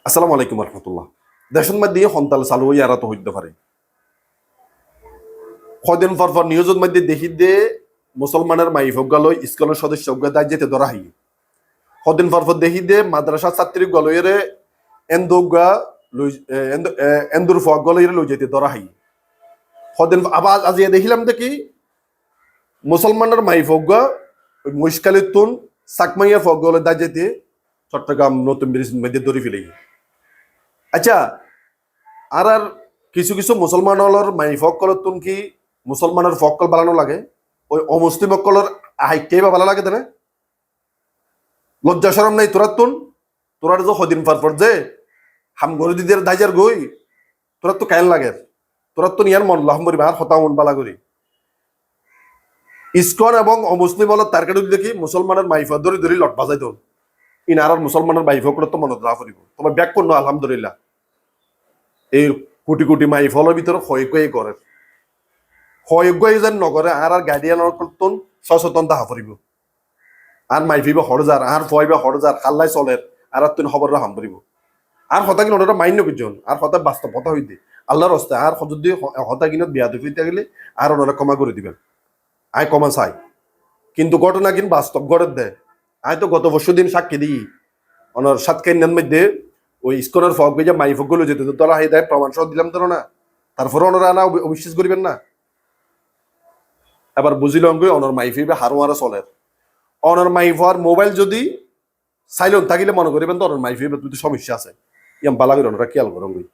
আসসালামু আলাইকুম রহমতুল্লাহ। দেশের মধ্যে সন্তাল চালু হয়ে আর তো হইতে পারে কদিন পর নিউজের মধ্যে দেখি দে মুসলমানের মাইফক গেল স্কুলের সদস্য দায় যেতে ধরা হই। কদিন পর দেখি দে মাদ্রাসা ছাত্রী গলয়ের এন্দুগা এন্দুর ফক গলয়ের লই যেতে ধরা হই। কদিন আবার আজিয়ে দেখিলাম দেখি মুসলমানের মাইফক গা মুশকালির তুন সাকমাইয়া ফক গলে দায় যেতে চট্টগ্রাম নতুন ব্রিজের মধ্যে ধরে ফেলে। আচ্ছা, আর আর কিছু কিছু মুসলমানের মাইফকলের তুন কি মুসলমানের ফকল বানানো লাগে, ওই অমুসলিম অকলের হাইকেই বা ভালো লাগে তানে? লজ্জা সরম নাই তোরার তুন? তোরার যে সদিন পর যে হাম গরি দিদের দাইজার গই তোরার তো কায়ন লাগে, তোরার তো নিয়ার মন লাহম করি আর হতা মন বালা করি। ইসকন এবং অমুসলিম হল তার কাছে দেখি মুসলমানের মাইফা ধরে ধরে লট বাজাই তোর ইনার আর মুসলমানের মাইফকলে তো মনত রাখা করিব। তোমার ব্যাক করলো আলহামদুলিল্লাহ এই কোটি কোটি মাইফলের ভিতরে হয়ে করে হয়ে যেন নগরে আর আর গার্ডিয়ানের তুন সচেতন তাহা ফুরিব। আর মাইফিবে হরজার আর ফয়বে হরজার খাল্লাই চলের আর তুই খবর রাখাম ফুরিব। আর হতা কিনা ওটা মান্য করছেন আর হতা বাস্তবতা হইতে আল্লাহর হস্তে আর যদি হতা কিনত বিয়া দুফিতে গেলে আর ওনারা ক্ষমা করে দিবেন। আয় ক্ষমা চাই, কিন্তু ঘটনা কিন বাস্তব গড়ের দেয়। আয় তো গত বছর দিন সাক্ষী দিই ওনার সাতকাইনের মধ্যে ওই স্কনের ফক যে মাইফক গুলো যেত তোরা হাই দেয় প্রমাণ সহ দিলাম তোর না, তারপরে ওনারা আনা অবিশ্বাস করিবেন না। এবার বুঝিলাম গই অনর মাইফি হারোয়ারা চলে অনর মাইফার মোবাইল যদি সাইলেন্ট থাকিলে মনে করিবেন তো অনর মাইফি সমস্যা আছে ইয়াম বালা করে ওনারা খেয়াল করেন গই।